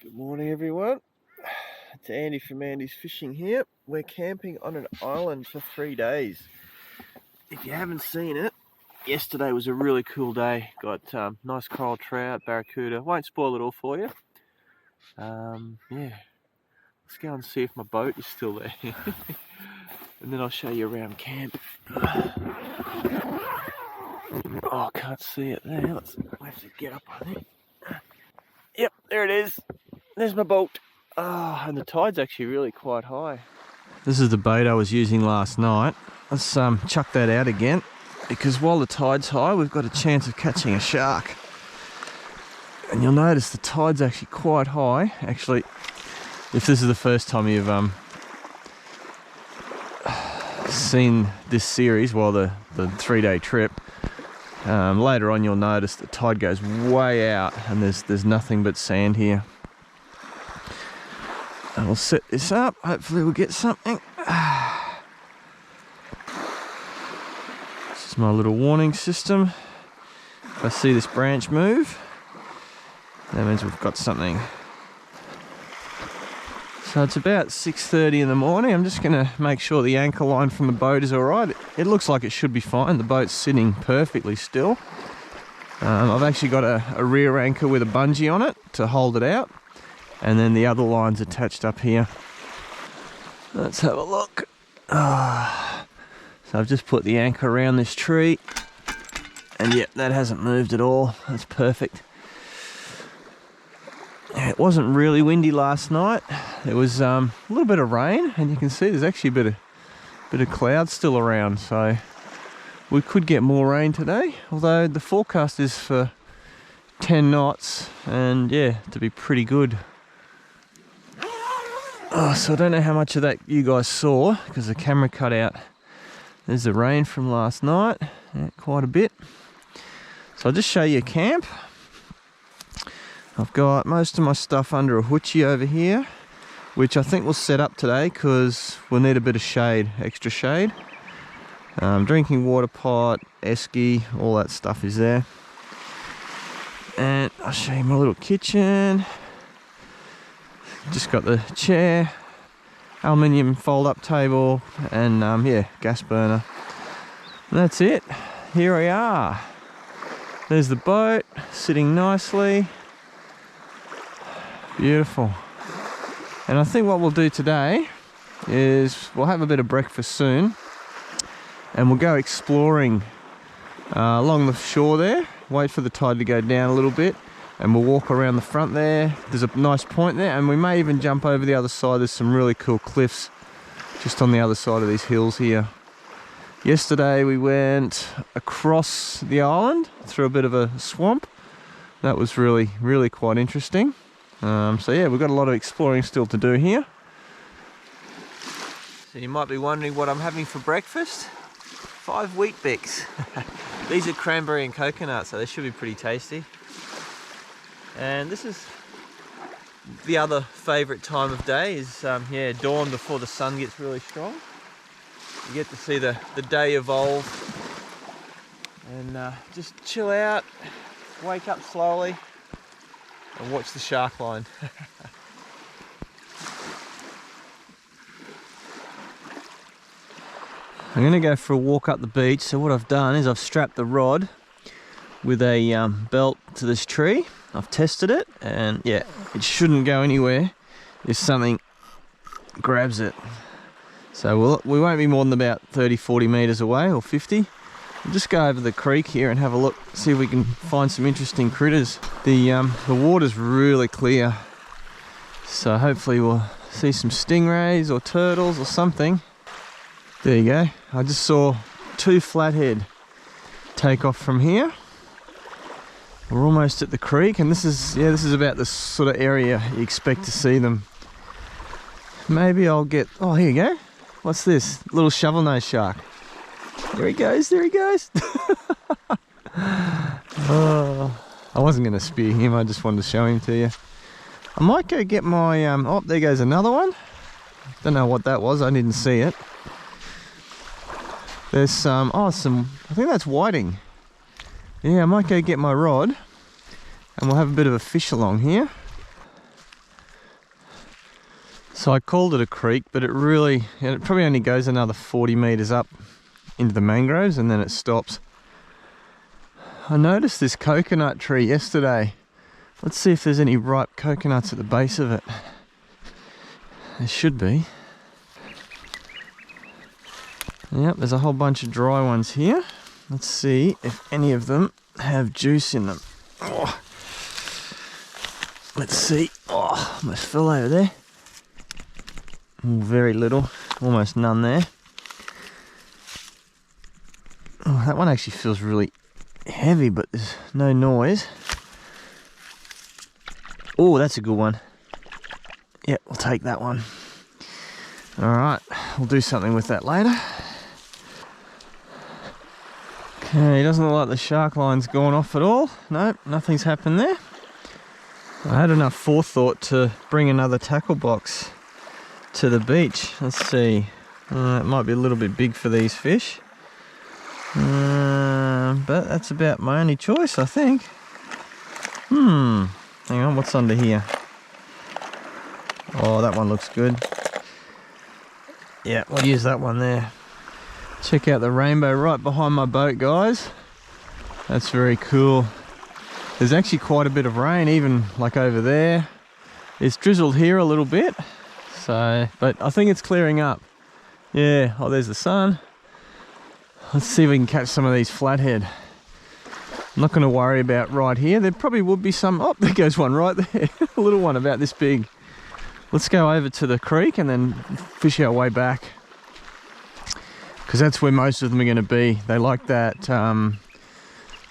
Good morning, everyone. It's Andy from Andy's Fishing here. We're camping on an island for 3 days. If you haven't seen it, yesterday was a really cool day. Got nice coral trout, barracuda. Won't spoil it all for you. Yeah, let's go and see if my boat is still there. And then I'll show you around camp. Oh, I can't see it there. We'll have to get up on it. Yep, there it is. There's my boat. Oh, and the tide's actually really quite high. This is the bait I was using last night. Let's chuck that out again, because while the tide's high, we've got a chance of catching a shark. And you'll notice the tide's actually quite high. Actually, if this is the first time you've seen this series, well, the 3-day trip, later on you'll notice the tide goes way out and there's nothing but sand here. And we'll set this up, hopefully we'll get something. This is my little warning system. If I see this branch move, that means we've got something. So it's about 6:30 in the morning. I'm just going to make sure the anchor line from the boat is alright. It looks like it should be fine. The boat's sitting perfectly still. I've actually got a rear anchor with a bungee on it to hold it out. And then the other line's attached up here. Let's have a look. So I've just put the anchor around this tree. And yep, that hasn't moved at all. That's perfect. It wasn't really windy last night. There was a little bit of rain, and you can see there's actually a bit of cloud still around, so we could get more rain today, although the forecast is for 10 knots and yeah, to be pretty good. So I don't know how much of that you guys saw because the camera cut out. There's the rain from last night, yeah, quite a bit. So I'll just show you camp. I've got most of my stuff under a hoochie over here, which I think we'll set up today because we'll need a bit of shade, extra shade. Drinking water pot, esky, all that stuff is there. And I'll show you my little kitchen. Just got the chair, aluminium fold-up table, and yeah, gas burner. And that's it. Here we are. There's the boat, sitting nicely. Beautiful. And I think what we'll do today is we'll have a bit of breakfast soon and we'll go exploring along the shore there, wait for the tide to go down a little bit, and we'll walk around the front there. There's a nice point there, and we may even jump over the other side. There's some really cool cliffs just on the other side of these hills here. Yesterday we went across the island through a bit of a swamp. That was really quite interesting. So yeah, we've got a lot of exploring still to do here. So you might be wondering what I'm having for breakfast. 5 Weet-Bix. These are cranberry and coconut, so they should be pretty tasty. And this is the other favourite time of day is yeah, dawn before the sun gets really strong. You get to see the day evolve and just chill out, wake up slowly and watch the shark line. I'm going to go for a walk up the beach. So what I've done is I've strapped the rod with a belt to this tree. I've tested it and yeah, it shouldn't go anywhere if something grabs it. So we won't be more than about 30-40 metres away, or 50. We'll just go over the creek here and have a look, see if we can find some interesting critters. The water's really clear, so hopefully we'll see some stingrays or turtles or something. There you go. I just saw 2 flathead take off from here. We're almost at the creek, and this is about the sort of area you expect to see them. Maybe I'll get, oh, here you go. What's this? Little shovel-nosed shark. There he goes, there he goes. Oh, I wasn't going to spear him, I just wanted to show him to you. I might go get my, oh, there goes another one. Don't know what that was, I didn't see it. There's some, I think that's whiting. Yeah, I might go get my rod and we'll have a bit of a fish along here. So I called it a creek, but it probably only goes another 40 metres up into the mangroves and then it stops. I noticed this coconut tree yesterday. Let's see if there's any ripe coconuts at the base of it. There should be. Yep, there's a whole bunch of dry ones here. Let's see if any of them have juice in them. Oh. Let's see. Oh, almost fell over there. Oh, very little, almost none there. Oh, that one actually feels really heavy, but there's no noise. Oh, that's a good one. Yeah, we'll take that one. Alright, we'll do something with that later. Okay, doesn't look like the shark line's gone off at all. Nope, nothing's happened there. I had enough forethought to bring another tackle box to the beach. Let's see. It might be a little bit big for these fish. But that's about my only choice, I think. Hang on, what's under here? Oh, that one looks good. Yeah, we'll use that one there. Check out the rainbow right behind my boat, guys. That's very cool. There's actually quite a bit of rain, even like over there. It's drizzled here a little bit. So, but I think it's clearing up. Yeah, oh, there's the sun. Let's see if we can catch some of these flathead. I'm not going to worry about right here. There probably would be some. Oh, there goes one right there. A little one about this big. Let's go over to the creek and then fish our way back. Because that's where most of them are going to be. They like that,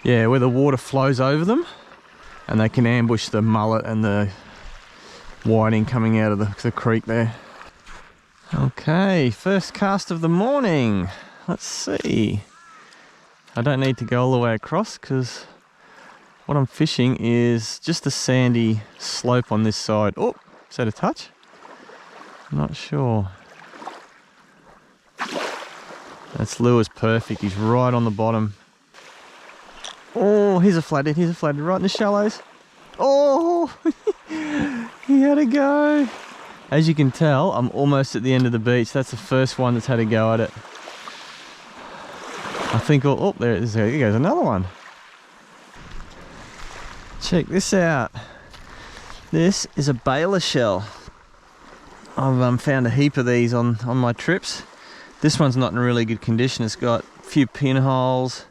yeah, where the water flows over them. And they can ambush the mullet and the whiting coming out of the creek there. Okay, first cast of the morning. Let's see. I don't need to go all the way across because what I'm fishing is just the sandy slope on this side. Oh, is that a touch? I'm not sure. That's Lure's perfect. He's right on the bottom. Oh, here's a flathead. Here's a flathead right in the shallows. Oh, he had a go. As you can tell, I'm almost at the end of the beach. That's the first one that's had a go at it. I think, oh, there goes another one. Check this out. This is a baler shell. I've found a heap of these on my trips. This one's not in really good condition. It's got a few pinholes,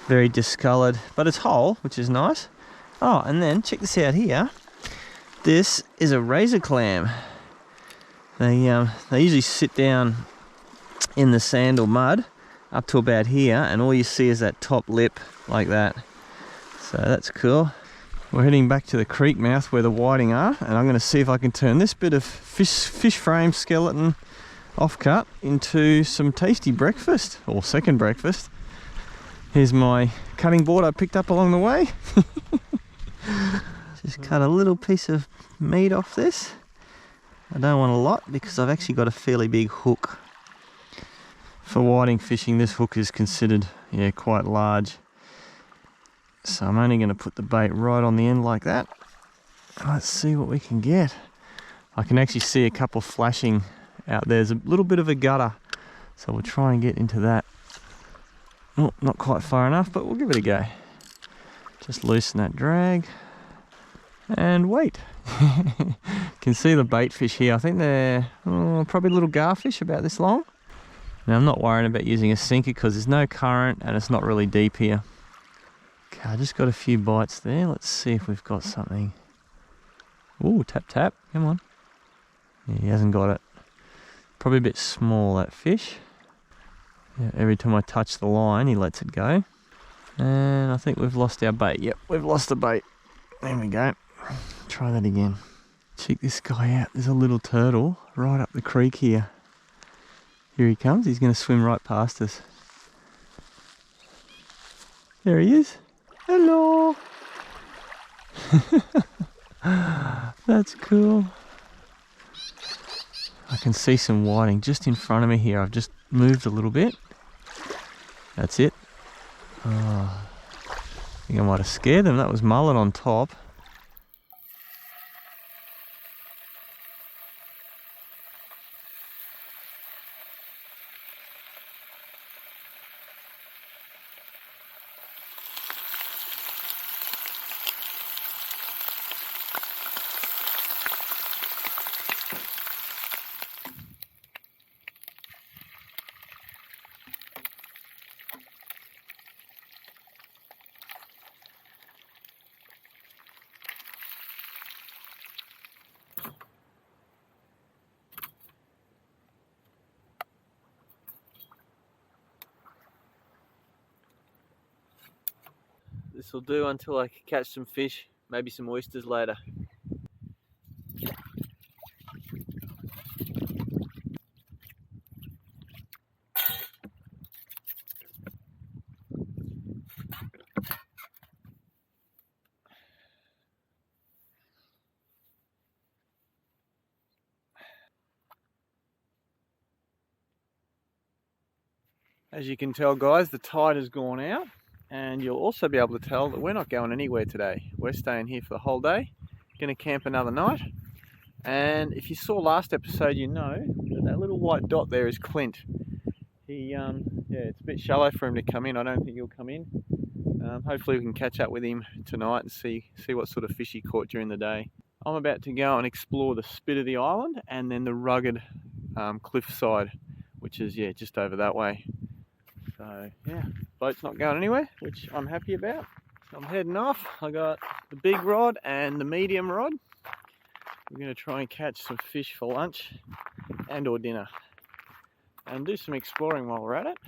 very discoloured, but it's whole, which is nice. Oh, and then check this out here. This is a razor clam. They usually sit down in the sand or mud up to about here, and all you see is that top lip like that. So that's cool. We're heading back to the creek mouth where the whiting are, and I'm going to see if I can turn this bit of fish frame skeleton offcut into some tasty breakfast, or second breakfast. Here's my cutting board I picked up along the way. Just cut a little piece of meat off this. I don't want a lot because I've actually got a fairly big hook. For whiting fishing, this hook is considered, yeah, quite large. So I'm only going to put the bait right on the end like that. Let's see what we can get. I can actually see a couple flashing out there. There's a little bit of a gutter, so we'll try and get into that. Oh, not quite far enough, but we'll give it a go. Just loosen that drag and wait. Can see the bait fish here. I think they're probably little garfish about this long. Now I'm not worrying about using a sinker because there's no current and it's not really deep here. Okay, I just got a few bites there. Let's see if we've got something. Ooh, tap tap, come on. Yeah, he hasn't got it. Probably a bit small, that fish. Yeah, every time I touch the line, he lets it go. And I think we've lost our bait. Yep, we've lost the bait. There we go. Try that again. Check this guy out. There's a little turtle right up the creek here. Here he comes. He's going to swim right past us. There he is. Hello. That's cool. I can see some whiting just in front of me here. I've just moved a little bit. That's it. Oh, I think I might have scared them. That was mullet on top. This will do until I catch some fish, maybe some oysters later. As you can tell, guys, the tide has gone out, and you'll also be able to tell that we're not going anywhere today. We're staying here for the whole day, going to camp another night. And if you saw last episode, you know that little white dot there is Clint. Yeah, it's a bit shallow for him to come in. I don't think he'll come in. Hopefully we can catch up with him tonight and see what sort of fish he caught during the day. I'm about to go and explore the spit of the island and then the rugged cliff side, which is just over that way. So yeah, boat's not going anywhere, which I'm happy about. So I'm heading off. I got the big rod and the medium rod. We're going to try and catch some fish for lunch and or dinner, and do some exploring while we're at it.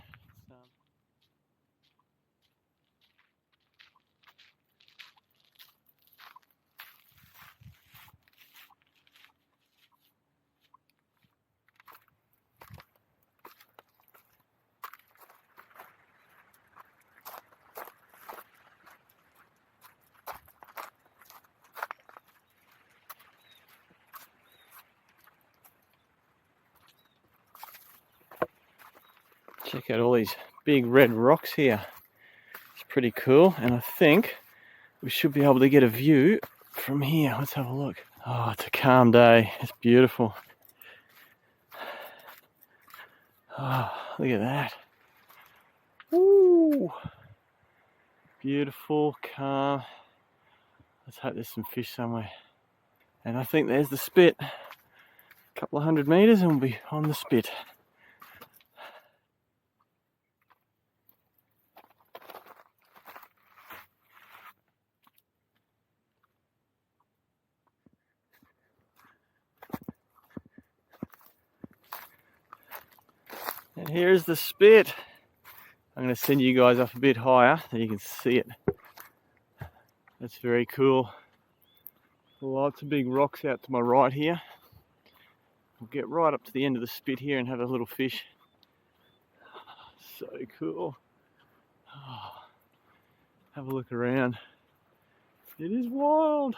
Check out all these big red rocks here. It's pretty cool, and I think we should be able to get a view from here. Let's have a look. Oh, it's a calm day. It's beautiful. Oh, look at that. Woo! Beautiful, calm. Let's hope there's some fish somewhere. And I think there's the spit. A couple of 100 meters and we'll be on the spit. And here's the spit. I'm going to send you guys up a bit higher so you can see it. That's very cool. Lots of big rocks out to my right here. We'll get right up to the end of the spit here and have a little fish. So cool. Oh, have a look around. It is wild.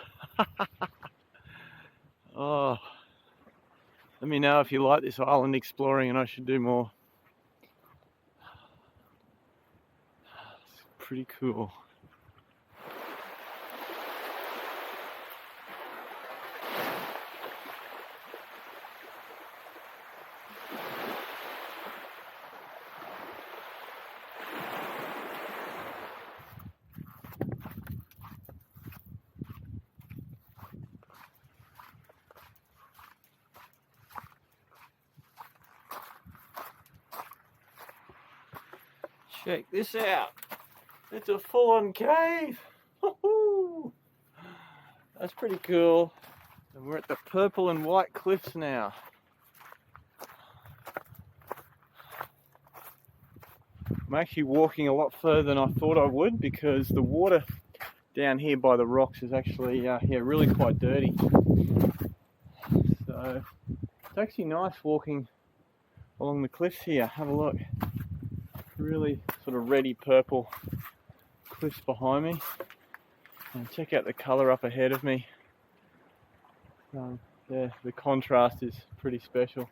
Oh, let me know if you like this island exploring and I should do more. It's pretty cool. Check this out. It's a full-on cave. Woohoo! That's pretty cool. And we're at the purple and white cliffs now. I'm actually walking a lot further than I thought I would because the water down here by the rocks is actually really quite dirty. So it's actually nice walking along the cliffs here. Have a look. Really sort of reddy purple cliffs behind me, and check out the colour up ahead of me. Yeah, the contrast is pretty special.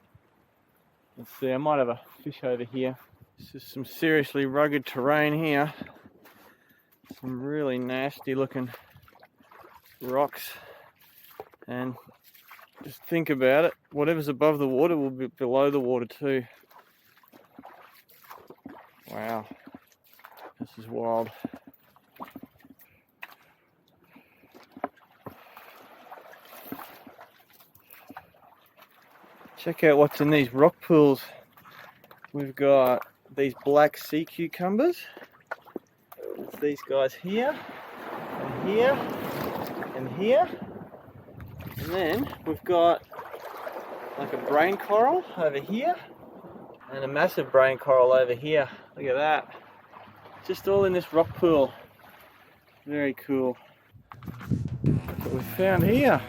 Let's see, I might have a fish over here. This is some seriously rugged terrain here. Some really nasty looking rocks, and just think about it, whatever's above the water will be below the water too. Wow, this is wild. Check out what's in these rock pools. We've got these black sea cucumbers. It's these guys here, and here, and here. And then we've got like a brain coral over here, and a massive brain coral over here. Look at that. Just all in this rock pool. Very cool. Look what we found here.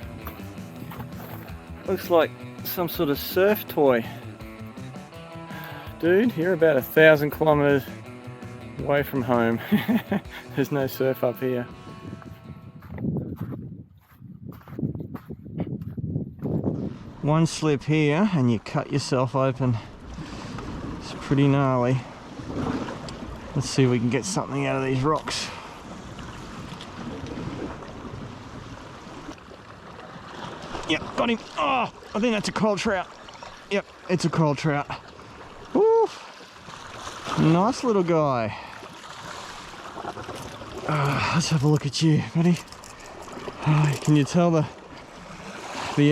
Looks like some sort of surf toy. Dude, you're about 1,000 kilometers away from home. There's no surf up here. One slip here and you cut yourself open. It's pretty gnarly. Let's see if we can get something out of these rocks. Yep, got him. Oh, I think that's a coral trout. Yep, it's a coral trout. Ooh, nice little guy. Let's have a look at you, buddy. Can you tell the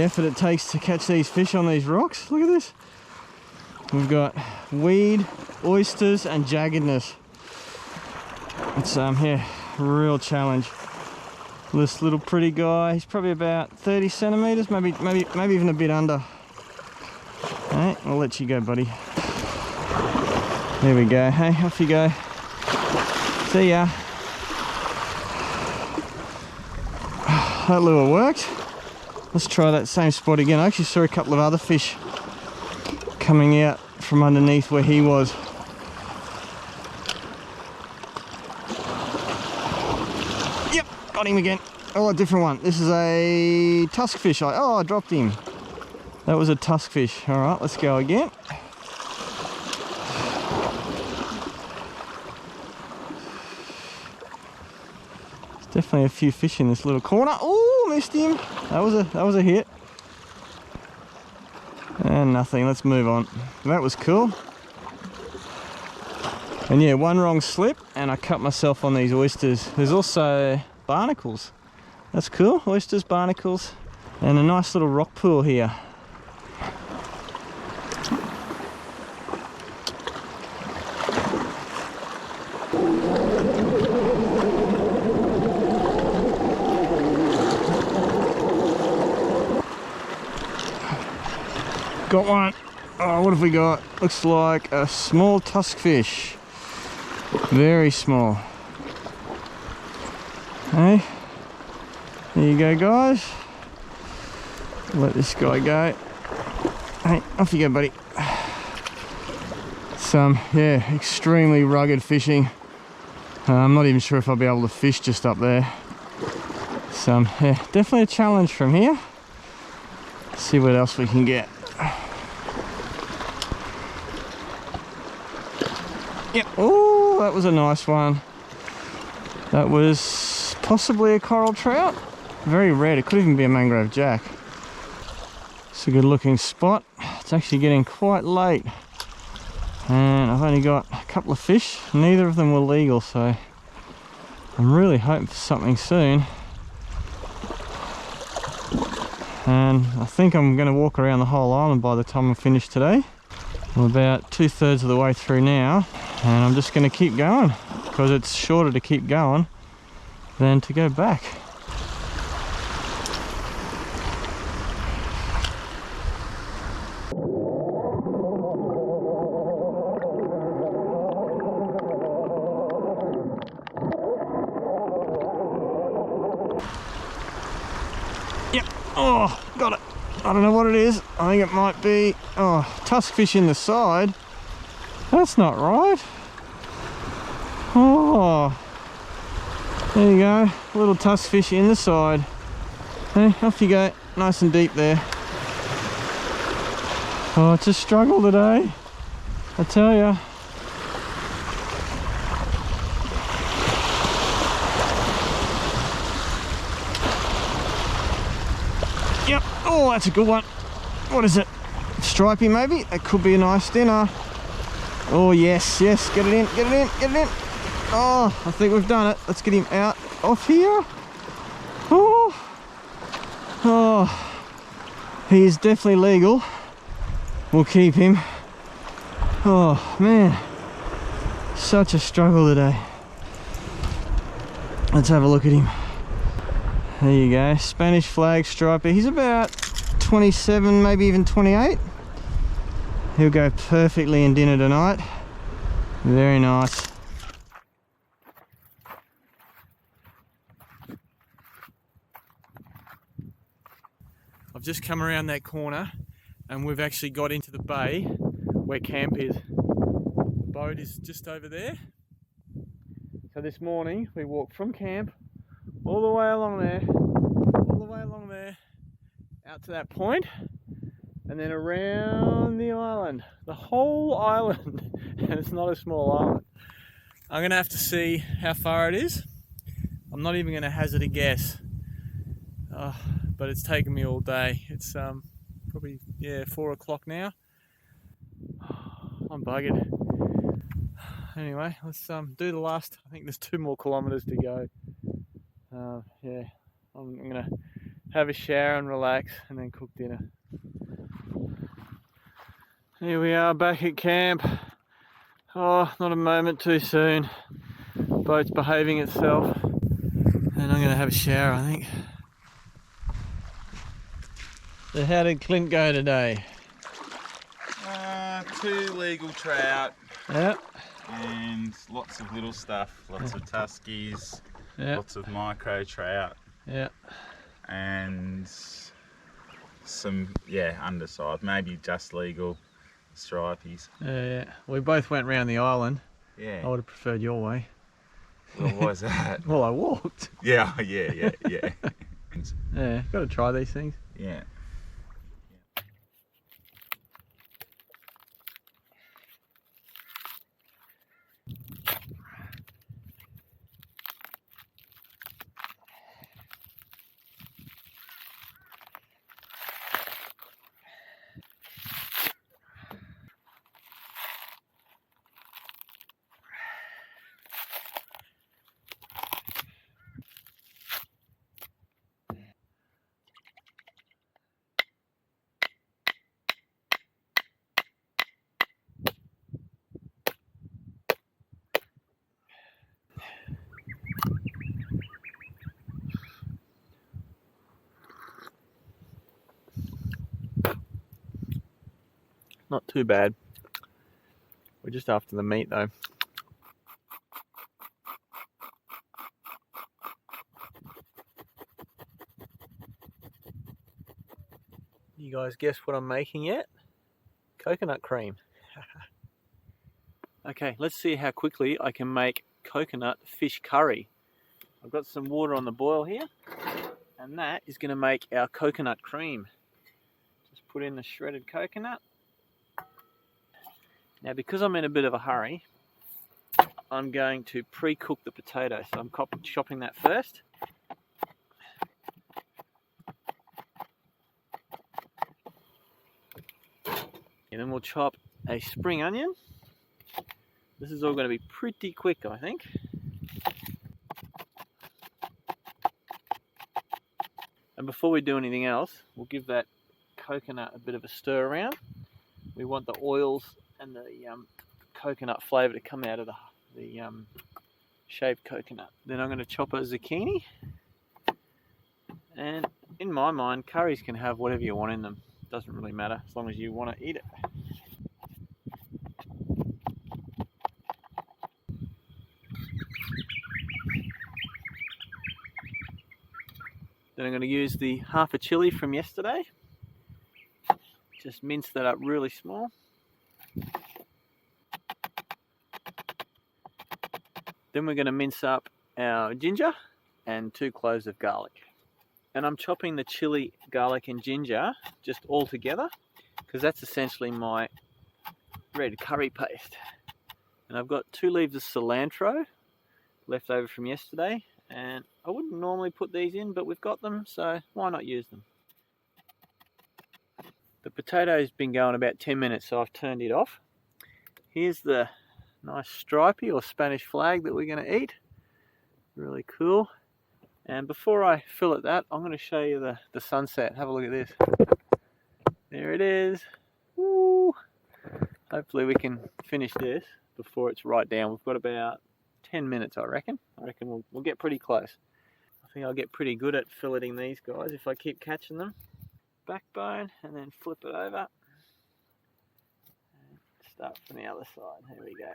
effort it takes to catch these fish on these rocks? Look at this. We've got weed, oysters, and jaggedness. It's yeah, real challenge. This little pretty guy, he's probably about 30 centimeters, maybe even a bit under. Alright, I'll let you go, buddy. There we go. Hey, off you go. See ya. That lure worked. Let's try that same spot again. I actually saw a couple of other fish coming out from underneath where he was. Yep, got him again. Oh, a different one. This is a tusk fish. I dropped him. That was a tusk fish. All right, let's go again. There's definitely a few fish in this little corner. Oh, missed him. That was a hit. And nothing. Let's move on. That was cool. And yeah, one wrong slip and I cut myself on these oysters. There's also barnacles. That's cool. Oysters, barnacles, and a nice little rock pool here. Got one. Oh, what have we got? Looks like a small tusk fish. Very small. Hey, there you go, guys. Let this guy go. Hey, off you go, buddy. Some, yeah, extremely rugged fishing. I'm not even sure if I'll be able to fish just up there. Some, yeah, definitely a challenge from here. Let's see what else we can get. Yep. Oh, that was a nice one. That was possibly a coral trout. Very red. It could even be a mangrove jack. It's a good looking spot. It's actually getting quite late. And I've only got a couple of fish. Neither of them were legal, so I'm really hoping for something soon. And I think I'm going to walk around the whole island by the time I'm finished today. I'm about 2/3 of the way through now. And I'm just going to keep going because it's shorter to keep going than to go back. Yep. Oh, got it. I don't know what it is. I think it might be, tusk fish in the side. That's not right. Oh, there you go. Little tusk fish in the side. Hey, off you go. Nice and deep there. Oh, it's a struggle today, I tell ya. Yep. Oh, that's a good one. What is it? Stripey maybe? That could be a nice dinner. Oh yes, yes, get it in, get it in, get it in. Oh, I think we've done it. Let's get him out off here. Oh, oh, he is definitely legal. We'll keep him. Oh man, such a struggle today. Let's have a look at him. There you go, Spanish flag striper. He's about 27, maybe even 28. He'll go perfectly in dinner tonight. Very nice. just come around that corner and we've actually got into the bay where camp is. The boat is just over there. So this morning we walked from camp all the way along there, out to that point, and then around the island, the whole island, and it's not a small island. I'm gonna have to see how far it is. I'm not even gonna hazard a guess, but it's taken me all day. It's probably 4 o'clock now. I'm buggered. Anyway, let's do the last. I think there's 2 more kilometers to go. I'm gonna have a shower and relax and then cook dinner. Here we are back at camp. Oh, not a moment too soon. Boat's behaving itself, and I'm gonna have a shower, I think. So how did Clint go today? 2 legal trout. Yeah. And lots of little stuff, lots of tuskies, Yeah. lots of micro trout. Yeah. And some, undersized, maybe just legal stripies. Yeah. We both went round the island. Yeah. I would have preferred your way. Well, why is that? Well, I walked. Yeah. Yeah, got to try these things. Yeah. Not too bad. We're just after the meat though. You guys guess what I'm making yet? Coconut cream. Okay, let's see how quickly I can make coconut fish curry. I've got some water on the boil here, and that is going to make our coconut cream. Just put in the shredded coconut. Now, because I'm in a bit of a hurry, I'm going to pre-cook the potato. So I'm chopping that first. And then we'll chop a spring onion. This is all going to be pretty quick, I think. And before we do anything else, we'll give that coconut a bit of a stir around. We want the oils and the coconut flavour to come out of the shaved coconut. Then I'm going to chop a zucchini. And in my mind, curries can have whatever you want in them. Doesn't really matter as long as you want to eat it. Then I'm going to use the half a chilli from yesterday. Just mince that up really small. Then we're going to mince up our ginger and 2 cloves of garlic. And I'm chopping the chili, garlic and ginger just all together because that's essentially my red curry paste. And I've got 2 leaves of cilantro left over from yesterday, and I wouldn't normally put these in, but we've got them, so why not use them? The potato's been going about 10 minutes, so I've turned it off. Here's the nice stripy or Spanish flag that we're going to eat. Really cool. And before I fillet that, I'm going to show you the sunset. Have a look at this. There it is. Woo. Hopefully we can finish this before it's right down. We've got about 10 minutes, I reckon. We'll get pretty close. I think I'll get pretty good at filleting these guys if I keep catching them. Backbone, and then flip it over. And start from the other side. Here we go.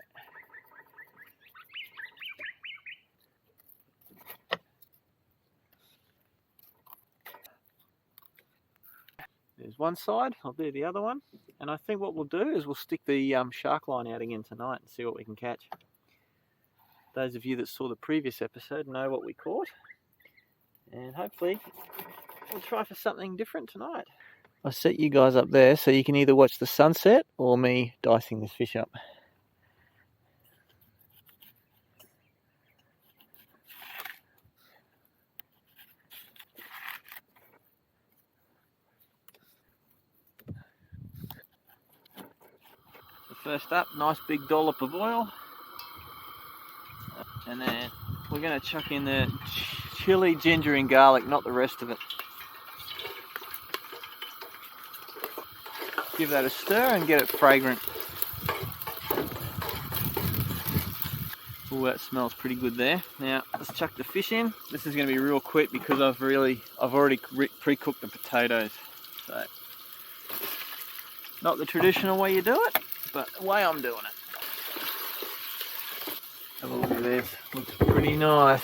There's one side, I'll do the other one. And I think what we'll do is we'll stick the shark line out again tonight and see what we can catch. Those of you that saw the previous episode know what we caught. And hopefully we'll try for something different tonight. I set you guys up there so you can either watch the sunset or me dicing this fish up. First up, nice big dollop of oil. And then we're going to chuck in the chili, ginger and garlic, not the rest of it. Give that a stir and get it fragrant. Oh, that smells pretty good there. Now let's chuck the fish in. This is going to be real quick because I've already pre-cooked the potatoes. So not the traditional way you do it, but the way I'm doing it. Have a look at this. Looks pretty nice.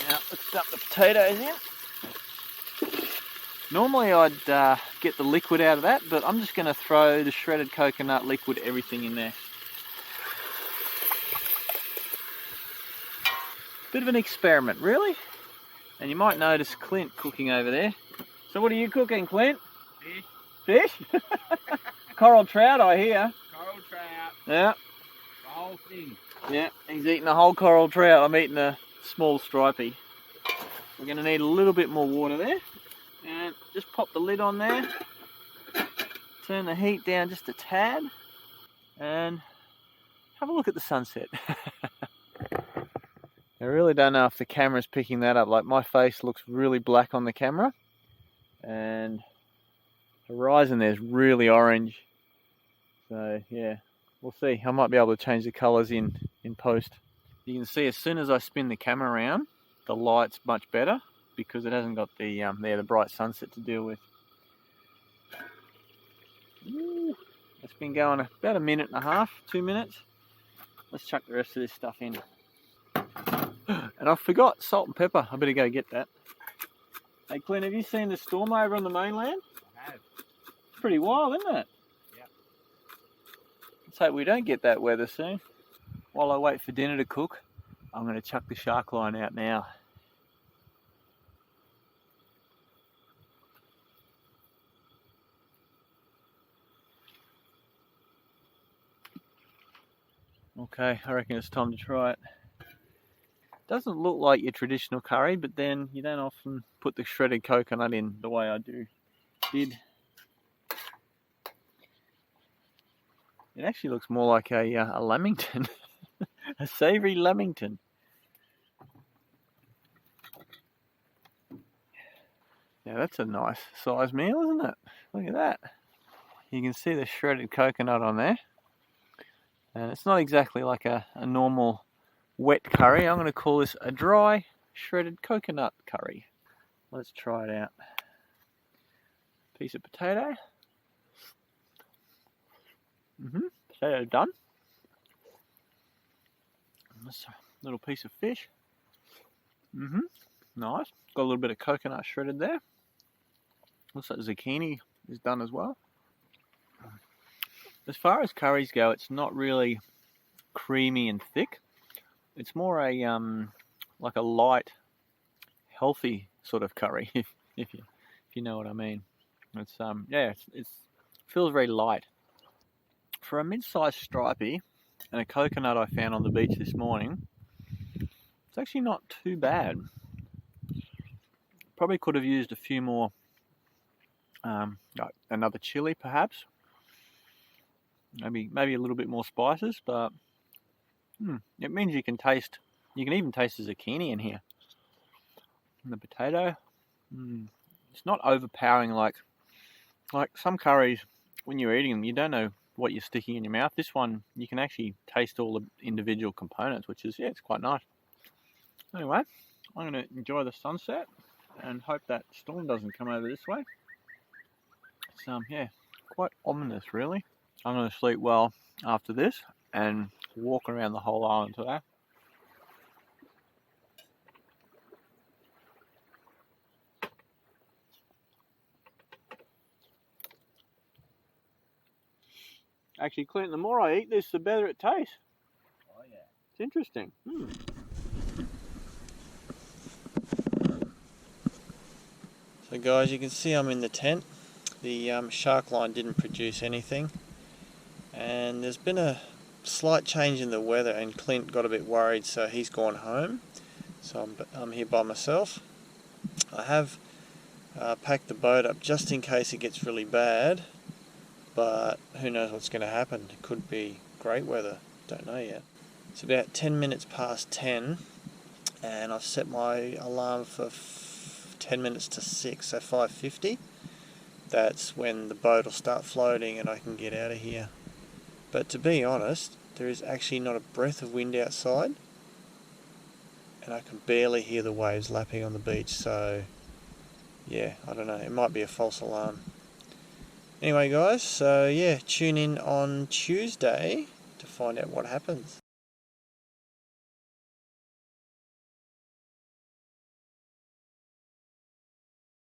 Now let's dump the potatoes in. Normally I'd get the liquid out of that, but I'm just going to throw the shredded coconut liquid, everything in there. Bit of an experiment, really. And you might notice Clint cooking over there. So what are you cooking, Clint? Fish. Fish? Coral trout, I hear. Coral trout. Yeah. The whole thing. Yeah, he's eating a whole coral trout. I'm eating a small stripey. We're going to need a little bit more water there. And just pop the lid on there. Turn the heat down just a tad. And have a look at the sunset. I really don't know if the camera's picking that up. Like, my face looks really black on the camera. And the horizon there's really orange. So yeah, we'll see. I might be able to change the colours in post. You can see as soon as I spin the camera around, the light's much better because it hasn't got the bright sunset to deal with. Ooh, it's been going about a minute and a half, 2 minutes. Let's chuck the rest of this stuff in. And I forgot salt and pepper. I better go get that. Hey Clint, have you seen the storm over on the mainland? I have. It's pretty wild, isn't it? Yep. Let's hope we don't get that weather soon. While I wait for dinner to cook, I'm going to chuck the shark line out now. Okay, I reckon it's time to try it. Doesn't look like your traditional curry, but then you don't often put the shredded coconut in the way I did. It actually looks more like a lamington, a savoury lamington. Yeah, that's a nice size meal, isn't it? Look at that. You can see the shredded coconut on there. And it's not exactly like a normal wet curry. I'm going to call this a dry shredded coconut curry. Let's try it out. Piece of potato. Potato done. This little piece of fish. Nice. Got a little bit of coconut shredded there. Looks like zucchini is done as well. As far as curries go, it's not really creamy and thick. It's more a like a light, healthy sort of curry, if you know what I mean. It's yeah, it feels very light. For a mid-sized stripey and a coconut I found on the beach this morning, it's actually not too bad. Probably could have used a few more, another chili perhaps. Maybe a little bit more spices, but it means you can even taste the zucchini in here. And the potato, it's not overpowering like some curries. When you're eating them, you don't know what you're sticking in your mouth. This one, you can actually taste all the individual components, which is, yeah, it's quite nice. Anyway, I'm going to enjoy the sunset and hope that storm doesn't come over this way. It's, yeah, quite ominous, really. I'm going to sleep well after this and walk around the whole island today. Actually, Clint, the more I eat this, the better it tastes. Oh yeah. It's interesting. So guys, you can see I'm in the tent. The shark line didn't produce anything. And there's been a slight change in the weather and Clint got a bit worried, so he's gone home. So I'm here by myself. I have packed the boat up just in case it gets really bad, but who knows what's going to happen. It could be great weather, don't know yet. It's about 10 minutes past 10 and I've set my alarm for 10 minutes to 6, so 5:50. That's when the boat will start floating and I can get out of here. But to be honest, there is actually not a breath of wind outside and I can barely hear the waves lapping on the beach, so yeah, I don't know, it might be a false alarm. Anyway guys, so yeah, tune in on Tuesday to find out what happens.